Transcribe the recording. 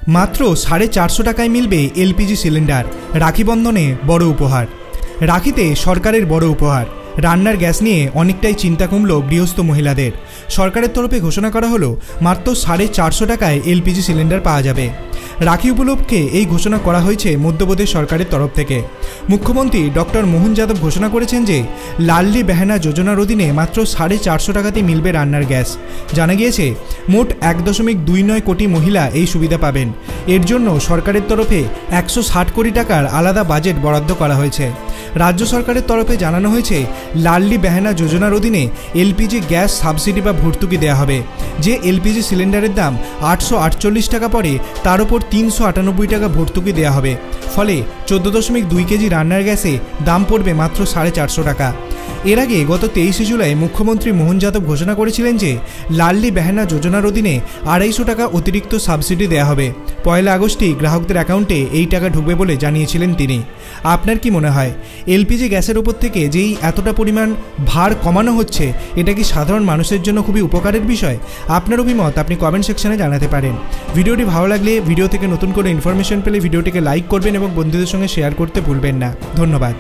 মাত্র 450 টাকায় মিলবে এলপিজি সিলিন্ডার। রাখি বন্ধনে বড় উপহার। রাখিতে সরকারের বড় উপহার। রান্নার গ্যাস নিয়ে অনেকটাই চিন্তা কমল গৃহস্থ মহিলাদের। সরকারের তরফে ঘোষণা করা হলো মাত্র 450 টাকায় এলপিজি সিলিন্ডার পাওয়া যাবে। রাখি উপলক্ষে এই ঘোষণা করা হয়েছে মধ্যপ্রদেশ সরকারের তরফ থেকে। মুখ্যমন্ত্রী ডক্টর মোহন যাদব ঘোষণা করেছেন যে লাডলি বেহানা যোজনার অধীনে মাত্র 450 টাকাতে মিলবে রান্নার গ্যাস। জানা গিয়েছে মোট 1.29 কোটি মহিলা এই সুবিধা পাবেন। এর জন্য সরকারের তরফে 160 কোটি টাকার আলাদা বাজেট বরাদ্দ করা হয়েছে। রাজ্য সরকারের তরফে জানানো হয়েছে লাডলি বেহানা যোজনার অধীনে এলপিজি গ্যাস সাবসিডি বা ভর্তুকি দেওয়া হবে। যে এলপিজি সিলিন্ডারের দাম 848 টাকা পড়ে তার উপর 398 টাকা ভর্তুকি দেওয়া হবে। ফলে 14.2 কেজি রান্নার গ্যাসে দাম পড়বে মাত্র 450 টাকা। এর আগে গত 23 জুলাই মুখ্যমন্ত্রী মোহন যাদব ঘোষণা করেছিলেন যে লাডলি বেহানা যোজনার অধীনে 250 টাকা অতিরিক্ত সাবসিডি দেওয়া হবে। 1 আগস্টই গ্রাহকদের অ্যাকাউন্টে এই টাকা ঢুকবে বলে জানিয়েছিলেন তিনি। আপনার কি মনে হয় এলপিজি গ্যাসের উপর থেকে যেই এতটা পরিমাণ ভার কমানো হচ্ছে, এটা কি সাধারণ মানুষের জন্য খুবই উপকারের বিষয়? আপনার অভিমত আপনি কমেন্ট সেকশনে জানাতে পারেন। ভিডিওটি ভালো লাগলে, ভিডিও থেকে নতুন করে ইনফরমেশন পেলে ভিডিওটিকে লাইক করবেন এবং বন্ধুদের সঙ্গে শেয়ার করতে ভুলবেন না। ধন্যবাদ।